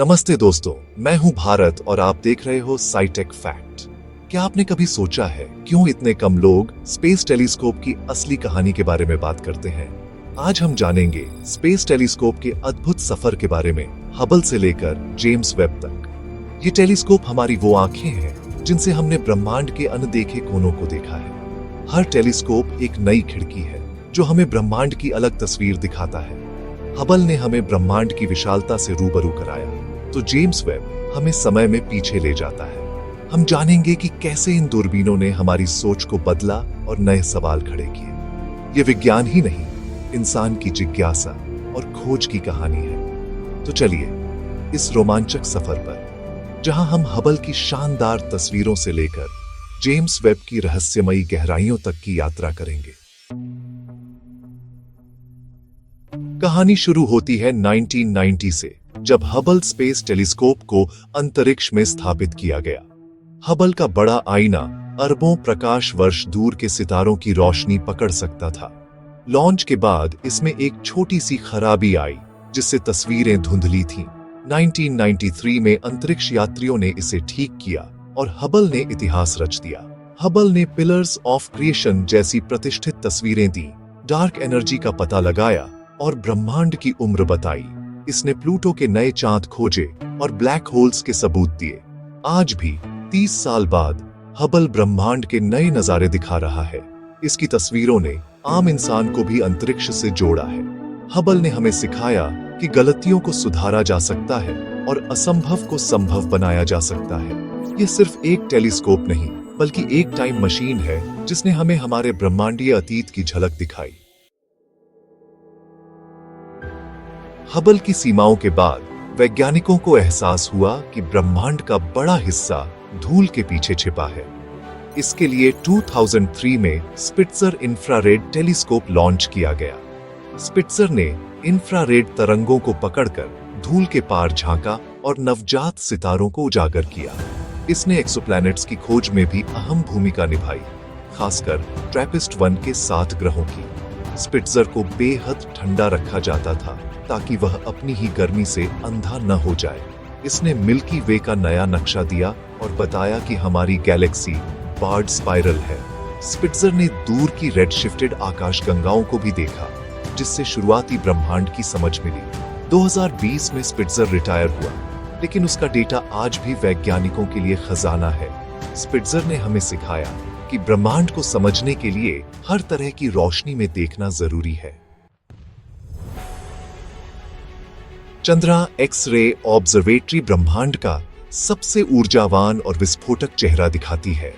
नमस्ते दोस्तों, मैं हूं भारत और आप देख रहे हो साइटेक फैक्ट। क्या आपने कभी सोचा है क्यों इतने कम लोग स्पेस टेलीस्कोप की असली कहानी के बारे में बात करते हैं? आज हम जानेंगे स्पेस टेलीस्कोप के अद्भुत सफर के बारे में, हबल से लेकर जेम्स वेब तक। ये टेलीस्कोप हमारी वो आंखें हैं जिनसे हमने ब्रह्मांड के अनदेखे कोनों को देखा है। हर टेलीस्कोप एक नई खिड़की है जो हमें ब्रह्मांड की अलग तस्वीर दिखाता है। हबल ने हमें ब्रह्मांड की विशालता से रूबरू कराया, तो जेम्स वेब हमें समय में पीछे ले जाता है। हम जानेंगे कि कैसे इन दूरबीनों ने हमारी सोच को बदला और नए सवाल खड़े किए। ये विज्ञान ही नहीं, इंसान की जिज्ञासा और खोज की कहानी है। तो चलिए इस रोमांचक सफर पर, जहां हम हबल की शानदार तस्वीरों से लेकर जेम्स वेब की रहस्यमयी गहराइयों तक की यात्रा करेंगे। कहानी शुरू होती है 1990 से, जब हबल स्पेस टेलीस्कोप को अंतरिक्ष में स्थापित किया गया। हबल का बड़ा आईना अरबों प्रकाश वर्ष दूर के सितारों की रोशनी पकड़ सकता था। लॉन्च के बाद इसमें एक छोटी सी खराबी आई, जिससे तस्वीरें धुंधली थीं। 1993 में अंतरिक्ष यात्रियों ने इसे ठीक किया और हबल ने इतिहास रच दिया। हबल ने पिलर्स ऑफ क्रिएशन जैसी प्रतिष्ठित तस्वीरें दी, डार्क एनर्जी का पता लगाया और ब्रह्मांड की उम्र बताई। इसने प्लूटो के नए चांद खोजे और ब्लैक होल्स के सबूत दिए। आज भी 30 साल बाद हबल ब्रह्मांड के नए नजारे दिखा रहा है। इसकी तस्वीरों ने आम इंसान को भी अंतरिक्ष से जोड़ा है। हबल ने हमें सिखाया कि गलतियों को सुधारा जा सकता है और असंभव को संभव बनाया जा सकता है। यह सिर्फ एक टेलीस्कोप नहीं, बल्कि एक टाइम मशीन है जिसने हमें हमारे ब्रह्मांडीय अतीत की झलक दिखाई। हबल की सीमाओं के बाद वैज्ञानिकों को एहसास हुआ कि ब्रह्मांड का बड़ा हिस्सा धूल के पीछे छिपा है। इसके लिए 2003 में स्पिट्जर इंफ्रारेड टेलीस्कोप लॉन्च किया गया। स्पिट्जर ने इंफ्रारेड तरंगों को पकड़कर धूल के पार झांका और नवजात सितारों को उजागर किया। इसने एक्सोप्लैनेट्स की खोज में भी अहम भूमिका निभाई, खासकर ट्रैपिस्ट-1 के 7 ग्रहों की। स्पिट्जर को बेहद ठंडा रखा जाता था ताकि वह अपनी ही गर्मी से अंधा न हो जाए। इसने मिल्की वे का नया नक्शा दिया और बताया कि हमारी गैलेक्सी बार्ड स्पाइरल है। स्पिट्जर ने दूर की रेडशिफ्टेड आकाशगंगाओं को भी देखा, जिससे शुरुआती ब्रह्मांड की समझ मिली। 2020 में स्पिट्जर रिटायर हुआ, लेकिन उसका डेटा आज भी वैज्ञानिकों के लिए खजाना है। स्पिट्जर ने हमें सिखाया कि ब्रह्मांड को समझने के लिए हर तरह की रोशनी में देखना जरूरी है। चंद्रा एक्स-रे ऑब्जर्वेटरी ब्रह्मांड का सबसे ऊर्जावान और विस्फोटक चेहरा दिखाती है।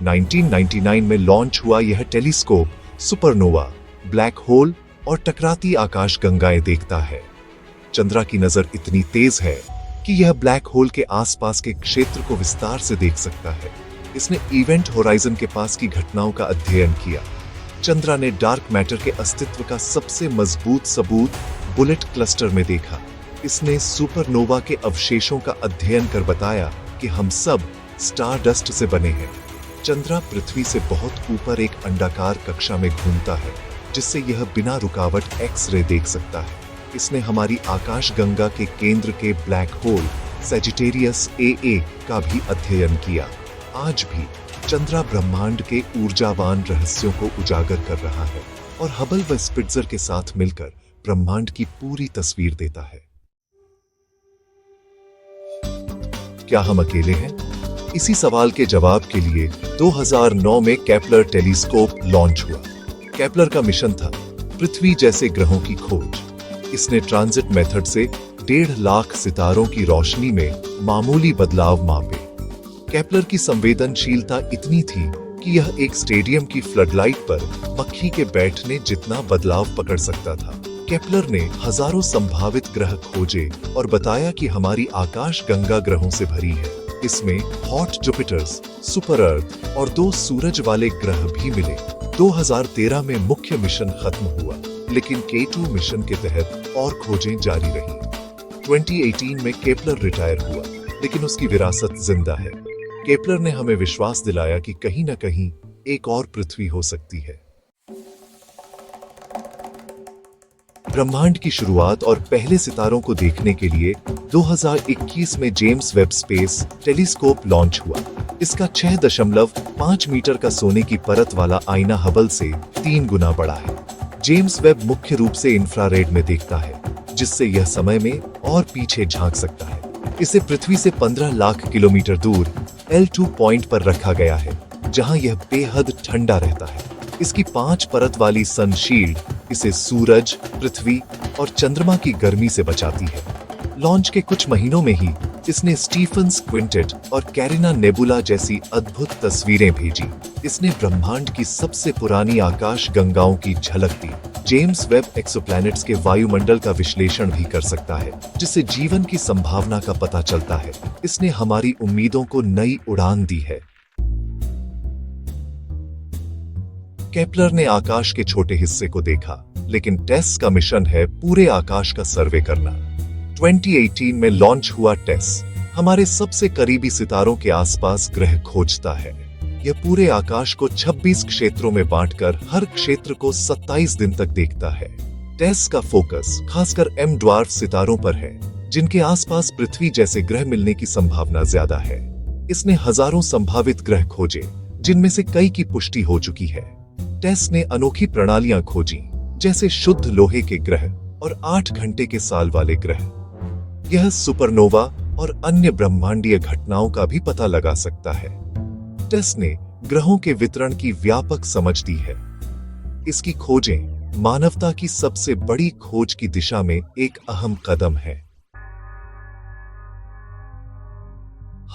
1999 में लॉन्च हुआ यह टेलीस्कोप सुपरनोवा, ब्लैक होल और टकराती आकाशगंगाएं देखता है। चंद्रा की नजर इतनी तेज है कि यह ब्लैक होल के आसपास के क्षेत्र को विस्तार से देख सकता है। इसने इवेंट होराइजन के पास की घटनाओं का अध्ययन किया। चंद्रा ने डार्क मैटर के अस्तित्व का सबसे मजबूत सबूत बुलेट क्लस्टर में देखा। इसने सुपरनोवा के अवशेषों का अध्ययन कर बताया कि हम सब स्टार डस्ट से बने हैं। चंद्रा पृथ्वी से बहुत ऊपर एक अंडाकार कक्षा में घूमता है, जिससे यह बिना रुकावट एक्स-रे देख सकता है। इसने हमारी आकाशगंगा के केंद्र के ब्लैक होल सैजिटेरियस AA का भी अध्ययन किया। आज भी चंद्रा ब्रह्मांड के ऊर्जावान रहस्यों को उजागर कर रहा है और हबल व स्पिट्जर के साथ मिलकर ब्रह्मांड की पूरी तस्वीर देता है। क्या हम अकेले हैं? इसी सवाल के जवाब के लिए 2009 में केपलर टेलीस्कोप लॉन्च हुआ। केपलर का मिशन था पृथ्वी जैसे ग्रहों की खोज। इसने ट्रांजिट मेथड से 1.5 लाख सितारों की रोशनी में मामूली बदलाव मापे। केपलर की संवेदनशीलता इतनी थी कि यह एक स्टेडियम की फ्लडलाइट पर मक्खी के बैठने जितना बदलाव पकड़ सकता था। केपलर ने हजारों संभावित ग्रह खोजे और बताया कि हमारी आकाशगंगा ग्रहों से भरी है। इसमें हॉट जुपिटर्स, सुपर अर्थ और 2 सूरज वाले ग्रह भी मिले। 2013 में मुख्य मिशन खत्म हुआ, लेकिन K2 मिशन के तहत और खोजें जारी रहीं। 2018 में केपलर रिटायर हुआ, लेकिन उसकी विरासत जिंदा है। केपलर ने हमें विश्वास दिलाया कि कहीं न कहीं एक और पृथ्वी हो सकती है। ब्रह्मांड की शुरुआत और पहले सितारों को देखने के लिए 2021 में James Webb space telescope launch हुआ। इसका 6.5 मीटर का सोने की परत वाला आईना हबल से 3 गुना बड़ा है। जेम्स वेब मुख्य रूप से इंफ्रारेड में देखता है, जिससे यह समय में और पीछे झांक सकता है। इसे पृथ्वी से 15 लाख किलोमीटर दूर L2 पॉइंट पर रखा गया है, जहां यह बेहद ठंडा रहता है। इसकी 5 परत वाली सन शील्ड इसे सूरज, पृथ्वी और चंद्रमा की गर्मी से बचाती है। लॉन्च के कुछ महीनों में ही इसने स्टीफन्स क्विंटेट और कैरिना नेबुला जैसी अद्भुत तस्वीरें भेजी। इसने ब्रह्मांड की सबसे पुरानी आकाश गंगाओं की झलक दी। जेम्स वेब एक्सोप्लैनेट्स के वायुमंडल का विश्लेषण भी कर सकता है, जिससे जीवन की संभावना का पता चलता है। इसने हमारी उम्मीदों को नई उड़ान दी है। केपलर ने आकाश के छोटे हिस्से को देखा, लेकिन टेस का मिशन है पूरे आकाश का सर्वे करना। 2018 में लॉन्च हुआ टेस हमारे सबसे करीबी सितारों के आसपास ग्रह खोजता है। यह पूरे आकाश को 26 क्षेत्रों में बांटकर हर क्षेत्र को 27 दिन तक देखता है। टेस का फोकस खासकर एम ड्वार्फ सितारों पर है, जिनके आसपास पृथ्वी जैसे ग्रह मिलने की संभावना ज्यादा है। इसने हजारों संभावित ग्रह खोजे, जिनमें से कई की पुष्टि हो चुकी है। टेस ने अनोखी प्रणालियां खोजी, जैसे शुद्ध लोहे के ग्रह और 8 घंटे के साल वाले ग्रह। यह सुपरनोवा और अन्य ब्रह्मांडीय घटनाओं का भी पता लगा सकता है। टेस ने ग्रहों के वितरण की व्यापक समझ दी है। इसकी खोजें मानवता की सबसे बड़ी खोज की दिशा में एक अहम कदम है।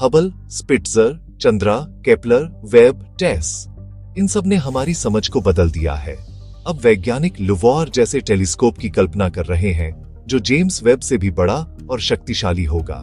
Hubble, Spitzer, Chandra, Kepler, Webb, TESS, इन सब ने हमारी समझ को बदल दिया है। अब वैज्ञानिक लुवॉर जैसे टेलीस्कोप की कल्पना कर रहे हैं, जो जेम्स वेब से भी बड़ा और शक्तिशाली होगा।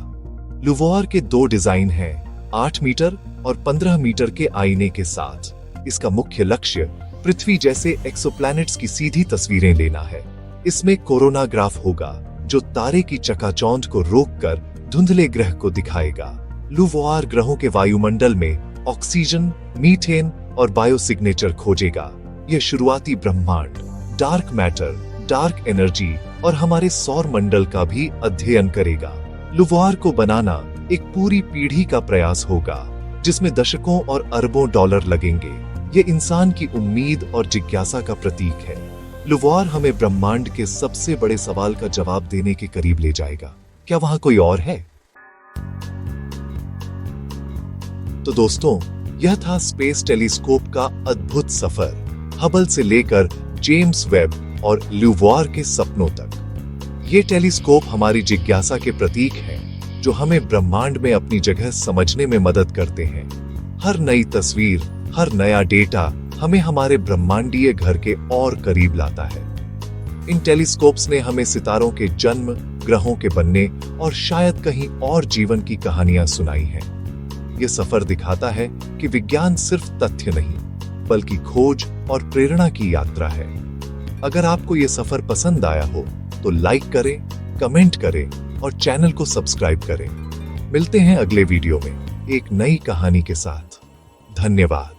लुवॉर के 2 डिजाइन हैं, 8 मीटर और 15 मीटर के आईने के साथ। इसका मुख्य लक्ष्य पृथ्वी जैसे एक्सोप्लैनेट्स की सीधी तस्वीरें लेना है। इसमें कोरोनाग्राफ होगा, जो तारे की चकाचौंध को रोककर धुंधले ग्रह को दिखाएगा। लुवॉर ग्रहों के वायुमंडल में ऑक्सीजन, मीथेन और बायोसिग्नेचर खोजेगा। यह शुरुआती ब्रह्मांड, डार्क मैटर, डार्क एनर्जी और हमारे सौर मंडल का भी अध्ययन करेगा। लुवॉर को बनाना एक पूरी पीढ़ी का प्रयास होगा, जिसमें दशकों और अरबों डॉलर लगेंगे। ये इंसान की उम्मीद और जिज्ञासा का प्रतीक है। लुवॉर हमें ब्रह्मांड के सबसे बड़े सवाल का जवाब देने के करीब ले जाएगा। क्या वहां कोई और है? तो दोस्तों, यह था स्पेस टेलीस्कोप का अद्भुत सफर, हबल से लेकर जेम्स वेब और लुवॉर के सपनों तक। ये टेलीस्कोप हमारी जिज्ञासा के प्रतीक हैं, जो हमें ब्रह्मांड में अपनी जगह समझने में मदद करते हैं। हर नई तस्वीर, हर नया डेटा हमें हमारे ब्रह्मांडीय घर के और करीब लाता है। इन टेलीस्कोप्स ने हमें सितारों के जन्म, ग्रहों के बनने और शायद कहीं और जीवन की कहानियां सुनाई हैं। यह सफर दिखाता है कि विज्ञान सिर्फ तथ्य नहीं, बल्कि खोज और प्रेरणा की यात्रा है। अगर आपको यह सफर पसंद आया हो तो लाइक करें, कमेंट करें और चैनल को सब्सक्राइब करें। मिलते हैं अगले वीडियो में एक नई कहानी के साथ। धन्यवाद।